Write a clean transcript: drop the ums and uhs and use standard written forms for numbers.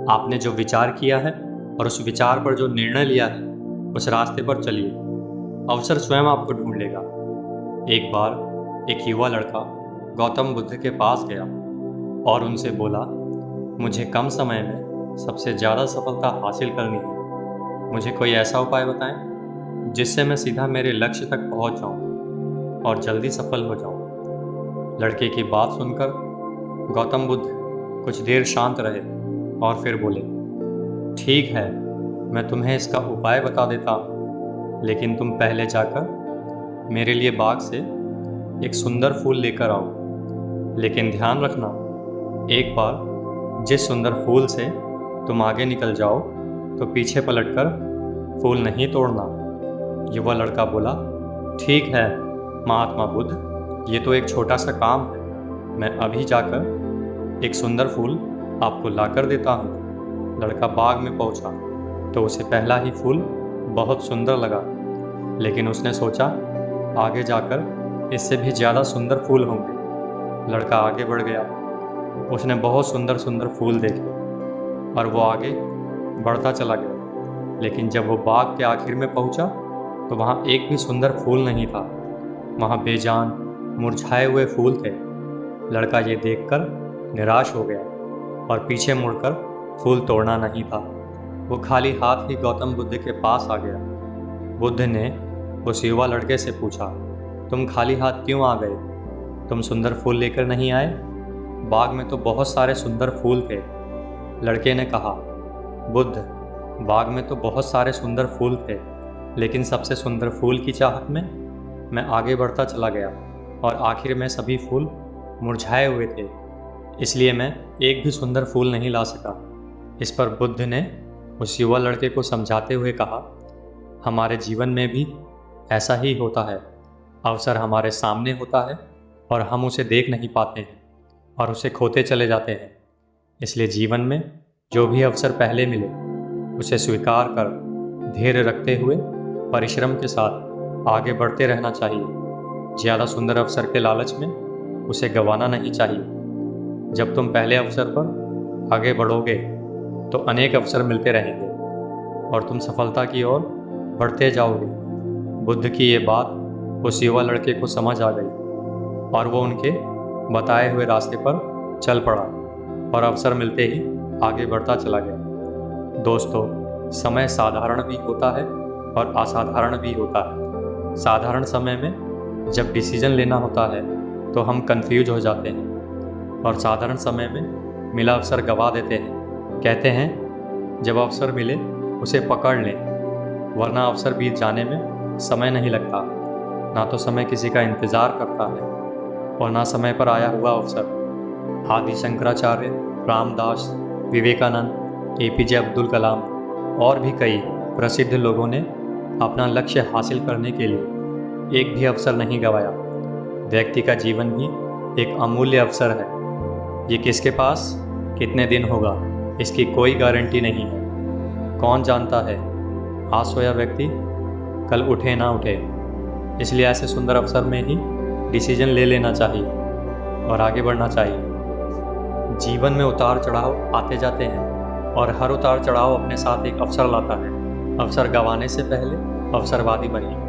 आपने जो विचार किया है और उस विचार पर जो निर्णय लिया है, उस रास्ते पर चलिए। अवसर स्वयं आपको ढूंढ लेगा। एक बार एक युवा लड़का गौतम बुद्ध के पास गया और उनसे बोला, मुझे कम समय में सबसे ज़्यादा सफलता हासिल करनी है। मुझे कोई ऐसा उपाय बताएं जिससे मैं सीधा मेरे लक्ष्य तक पहुंच जाऊं और जल्दी सफल हो जाऊं। लड़के की बात सुनकर गौतम बुद्ध कुछ देर शांत रहे और फिर बोले, ठीक है, मैं तुम्हें इसका उपाय बता देता हूँ, लेकिन तुम पहले जाकर मेरे लिए बाग से एक सुंदर फूल लेकर आओ। लेकिन ध्यान रखना, एक बार जिस सुंदर फूल से तुम आगे निकल जाओ तो पीछे पलटकर फूल नहीं तोड़ना। युवा लड़का बोला, ठीक है महात्मा बुद्ध, ये तो एक छोटा सा काम है। मैं अभी जाकर एक सुंदर फूल आपको लाकर देता हूँ। लड़का बाग में पहुँचा तो उसे पहला ही फूल बहुत सुंदर लगा, लेकिन उसने सोचा आगे जाकर इससे भी ज़्यादा सुंदर फूल होंगे। लड़का आगे बढ़ गया। उसने बहुत सुंदर सुंदर फूल देखे और वो आगे बढ़ता चला गया, लेकिन जब वो बाग के आखिर में पहुंचा तो वहाँ एक भी सुंदर फूल नहीं था। वहाँ बेजान मुरझाए हुए फूल थे। लड़का ये देखकर निराश हो गया और पीछे मुड़कर फूल तोड़ना नहीं था। वो खाली हाथ ही गौतम बुद्ध के पास आ गया। बुद्ध ने उस युवा लड़के से पूछा, तुम खाली हाथ क्यों आ गए? तुम सुंदर फूल लेकर नहीं आए? बाग में तो बहुत सारे सुंदर फूल थे। लड़के ने कहा, बुद्ध, बाग में तो बहुत सारे सुंदर फूल थे, लेकिन सबसे सुंदर फूल की चाहत में मैं आगे बढ़ता चला गया और आखिर में सभी फूल मुरझाए हुए थे, इसलिए मैं एक भी सुंदर फूल नहीं ला सका। इस पर बुद्ध ने उस युवा लड़के को समझाते हुए कहा, हमारे जीवन में भी ऐसा ही होता है। अवसर हमारे सामने होता है और हम उसे देख नहीं पाते हैं और उसे खोते चले जाते हैं। इसलिए जीवन में जो भी अवसर पहले मिले उसे स्वीकार कर धैर्य रखते हुए परिश्रम के साथ आगे बढ़ते रहना चाहिए। ज़्यादा सुंदर अवसर के लालच में उसे गंवाना नहीं चाहिए। जब तुम पहले अवसर पर आगे बढ़ोगे तो अनेक अवसर मिलते रहेंगे और तुम सफलता की ओर बढ़ते जाओगे। बुद्ध की ये बात उस युवा लड़के को समझ आ गई और वो उनके बताए हुए रास्ते पर चल पड़ा और अवसर मिलते ही आगे बढ़ता चला गया। दोस्तों, समय साधारण भी होता है और असाधारण भी होता है। साधारण समय में जब डिसीजन लेना होता है तो हम कंफ्यूज हो जाते हैं और साधारण समय में मिला अवसर गंवा देते हैं। कहते हैं जब अवसर मिले उसे पकड़ लें, वरना अवसर बीत जाने में समय नहीं लगता। ना तो समय किसी का इंतज़ार करता है और ना समय पर आया हुआ अवसर। आदि शंकराचार्य, रामदास, विवेकानंद, एपीजे अब्दुल कलाम और भी कई प्रसिद्ध लोगों ने अपना लक्ष्य हासिल करने के लिए एक भी अवसर नहीं गंवाया। व्यक्ति का जीवन भी एक अमूल्य अवसर है। ये किसके पास कितने दिन होगा इसकी कोई गारंटी नहीं है। कौन जानता है आज सोया व्यक्ति कल उठे ना उठे। इसलिए ऐसे सुंदर अवसर में ही डिसीजन ले लेना चाहिए और आगे बढ़ना चाहिए। जीवन में उतार चढ़ाव आते जाते हैं और हर उतार चढ़ाव अपने साथ एक अवसर लाता है। अवसर गंवाने से पहले अवसरवादी बनिए।